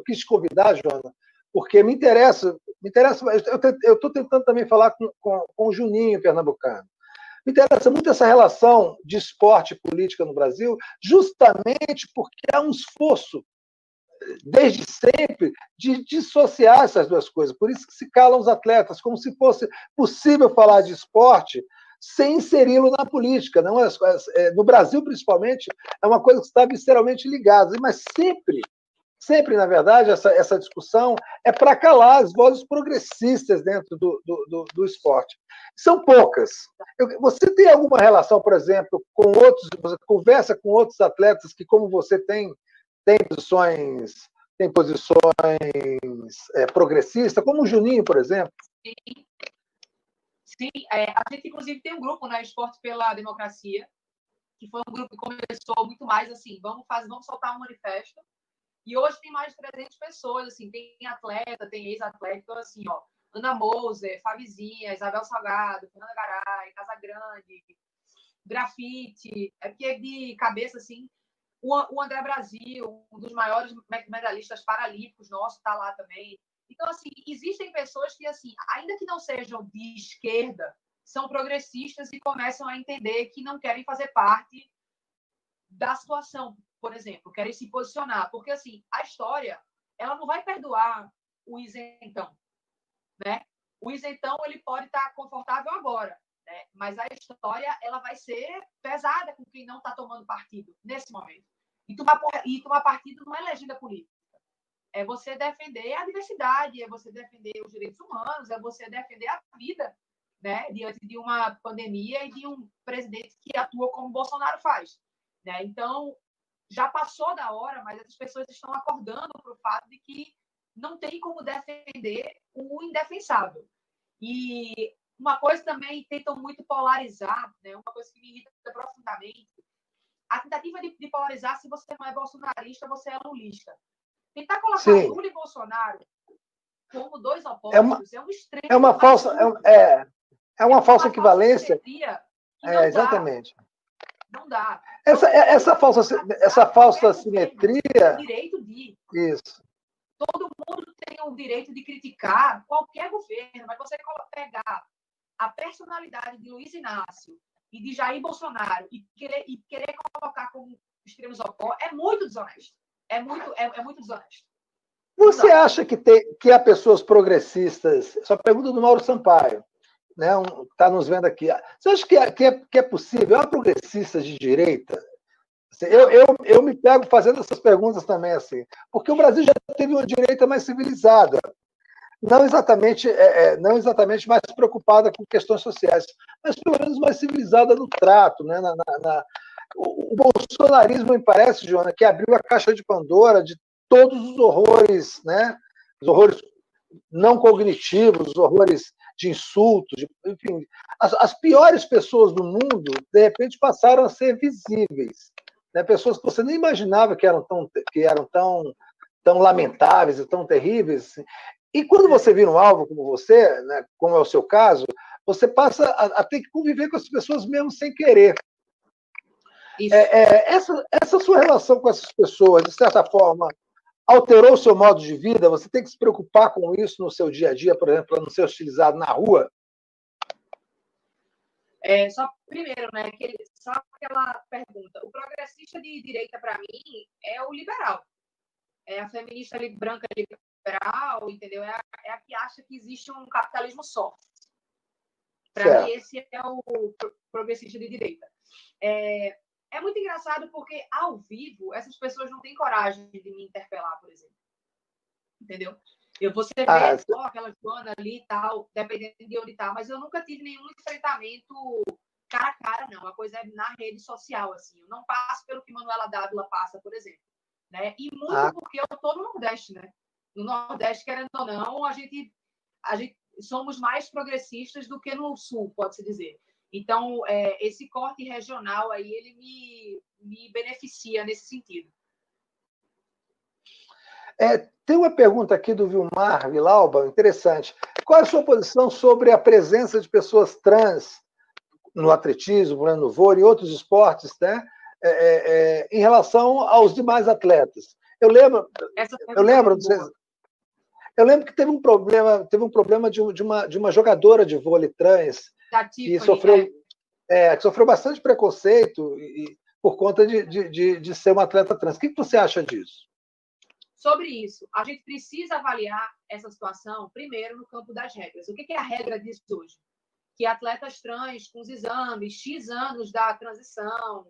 quis te convidar, Joana, porque me interessa eu estou tentando também falar com o Juninho Pernambucano. Me interessa muito essa relação de esporte e política no Brasil, justamente porque há um esforço, desde sempre, de dissociar essas duas coisas. Por isso que se calam os atletas, como se fosse possível falar de esporte sem inseri-lo na política. Não no Brasil, principalmente, é uma coisa que está visceralmente ligada, mas sempre, na verdade, essa discussão é para calar as vozes progressistas dentro do esporte. São poucas. Você tem alguma relação, por exemplo, com outros, você conversa com outros atletas que, como você, tem posições progressistas, como o Juninho, por exemplo? Sim, a gente, inclusive, tem um grupo, né, Esporte pela Democracia, que foi um grupo que começou muito mais assim, vamos soltar um manifesto. E hoje tem mais de 300 pessoas, assim, tem atleta, tem ex-atleta, então, assim, ó, Ana Moser, Fabizinha, Isabel Salgado, Fernanda Garay, Casagrande, Grafite, porque de cabeça, assim, o André Brasil, um dos maiores medalhistas paralímpicos nossos, está lá também. Então, assim, existem pessoas que, assim, ainda que não sejam de esquerda, são progressistas e começam a entender que não querem fazer parte da situação, por exemplo, querem se posicionar, porque assim, a história, ela não vai perdoar o isentão, né? O isentão, ele pode estar confortável agora, né? Mas a história, ela vai ser pesada com quem não está tomando partido nesse momento. E tomar partido não é legenda política. É você defender a diversidade, é você defender os direitos humanos, é você defender a vida, né? Diante de uma pandemia e de um presidente que atua como Bolsonaro faz. Né? Então, já passou da hora, mas as pessoas estão acordando para o fato de que não tem como defender o indefensável. E uma coisa também tentam muito polarizar, né? Uma coisa que me irrita profundamente, a tentativa de polarizar, se você não é bolsonarista, você é lulista. Tentar colocar Lula e Bolsonaro como dois opostos é um extremo. É uma falsa equivalência. Exatamente. Não dá. Essa falsa simetria. Direito de. Isso. Todo mundo tem o direito de criticar qualquer governo, mas você pegar a personalidade de Luiz Inácio e de Jair Bolsonaro e querer colocar como extremos opostos é muito desonesto. É muito desonesto. Você acha que há pessoas progressistas? Só pergunta do Mauro Sampaio. Né, está nos vendo aqui. Você acha que é possível? Há progressistas de direita? Eu me pego fazendo essas perguntas também, assim, porque o Brasil já teve uma direita mais civilizada, não exatamente mais preocupada com questões sociais, mas pelo menos mais civilizada no trato. Né, o bolsonarismo, me parece, Joana, que abriu a caixa de Pandora de todos os horrores, né, os horrores não cognitivos, os horrores de insultos, enfim, as piores pessoas do mundo, de repente, passaram a ser visíveis. Né? Pessoas que você nem imaginava que eram tão lamentáveis e tão terríveis. E quando você vira um alvo como você, né, como é o seu caso, você passa a ter que conviver com as pessoas mesmo sem querer. Essa sua relação com essas pessoas, de certa forma, alterou o seu modo de vida? Você tem que se preocupar com isso no seu dia a dia, por exemplo, para não ser hostilizado na rua? Só primeiro, né? Só aquela pergunta. O progressista de direita, para mim, é o liberal. É a feminista branca liberal, entendeu? É a que acha que existe um capitalismo soft. Para mim, esse é o progressista de direita. É muito engraçado porque, ao vivo, essas pessoas não têm coragem de me interpelar, por exemplo. Entendeu? Você vê aquela Joana ali e tal, dependendo de onde está, mas eu nunca tive nenhum enfrentamento cara a cara, não. A coisa é na rede social, assim. Eu não passo pelo que Manuela Dávila passa, por exemplo. Né? E muito porque eu estou no Nordeste, né? No Nordeste, querendo ou não, a gente somos mais progressistas do que no Sul, pode-se dizer. Então, esse corte regional aí, ele me beneficia nesse sentido. Tem uma pergunta aqui do Vilmar Vilauba, interessante. Qual é a sua posição sobre a presença de pessoas trans no atletismo, no vôlei e outros esportes, né, em relação aos demais atletas? Eu lembro, Essa eu lembro, pergunta é boa. eu lembro que teve um problema de uma jogadora de vôlei trans Da que Tiffany, sofreu bastante preconceito por conta de ser uma atleta trans. O que você acha disso? Sobre isso, a gente precisa avaliar essa situação primeiro no campo das regras. O que é a regra disso hoje? Que atletas trans com os exames, X anos da transição,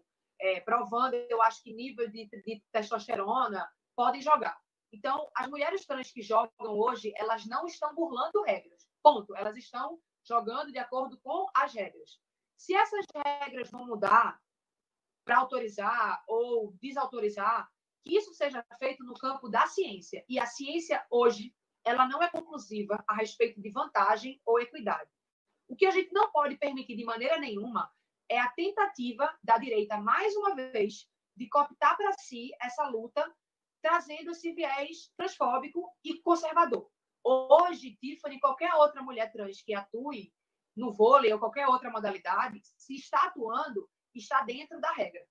provando, eu acho que nível de testosterona, podem jogar. Então, as mulheres trans que jogam hoje, elas não estão burlando regras. Ponto. Elas estão jogando de acordo com as regras. Se essas regras vão mudar para autorizar ou desautorizar, que isso seja feito no campo da ciência. E a ciência, hoje, ela não é conclusiva a respeito de vantagem ou equidade. O que a gente não pode permitir de maneira nenhuma é a tentativa da direita, mais uma vez, de cooptar para si essa luta, trazendo esse viés transfóbico e conservador. Hoje, Tiffany, qualquer outra mulher trans que atue no vôlei ou qualquer outra modalidade, se está atuando, está dentro da regra.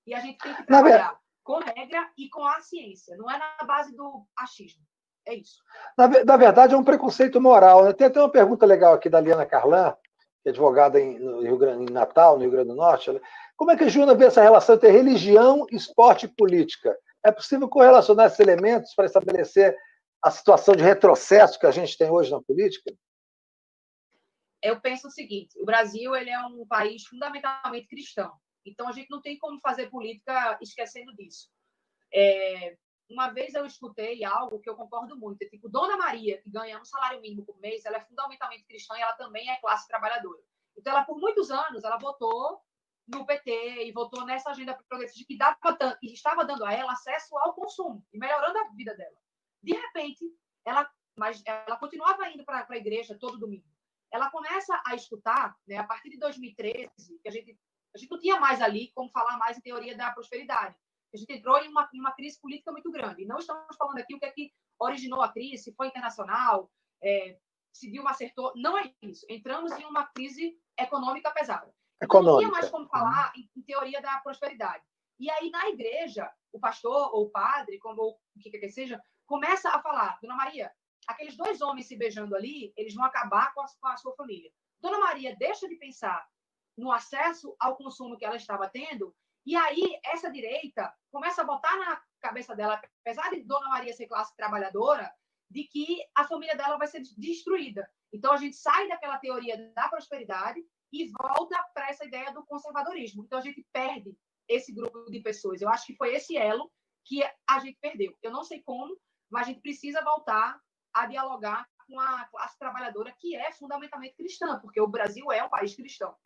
E a gente tem que trabalhar com regra e com a ciência, não é na base do achismo. É isso. Na verdade, é um preconceito moral. Né? Tem até uma pergunta legal aqui da Liana Carlan, que é advogada em Natal, no Rio Grande do Norte. Como é que a Juna vê essa relação entre religião, esporte e política? É possível correlacionar esses elementos para estabelecer a situação de retrocesso que a gente tem hoje na política? Eu penso o seguinte, o Brasil ele é um país fundamentalmente cristão. Então, a gente não tem como fazer política esquecendo disso. Uma vez eu escutei algo que eu concordo muito. É tipo, Dona Maria, que ganha um salário mínimo por mês, ela é fundamentalmente cristã e ela também é classe trabalhadora. Então, ela, por muitos anos, ela votou no PT e votou nessa agenda progressista que estava dando a ela acesso ao consumo e melhorando a vida dela. De repente, ela continuava indo para a igreja todo domingo. Ela começa a escutar, né, a partir de 2013, que a gente não tinha mais ali como falar mais em teoria da prosperidade. A gente entrou em uma crise política muito grande. E não estamos falando aqui o que é que originou a crise, se foi internacional, se Dilma acertou. Não é isso. Entramos em uma crise econômica pesada. Então, não tinha mais como falar em teoria da prosperidade. E aí, na igreja, o pastor ou o padre, ou o que quer que seja, começa a falar, Dona Maria, aqueles dois homens se beijando ali, eles vão acabar com a sua família. Dona Maria deixa de pensar no acesso ao consumo que ela estava tendo, e aí essa direita começa a botar na cabeça dela, apesar de Dona Maria ser classe trabalhadora, de que a família dela vai ser destruída. Então, a gente sai daquela teoria da prosperidade e volta para essa ideia do conservadorismo. Então, a gente perde esse grupo de pessoas. Eu acho que foi esse elo que a gente perdeu. Eu não sei como, mas a gente precisa voltar a dialogar com a classe trabalhadora, que é fundamentalmente cristã, porque o Brasil é um país cristão.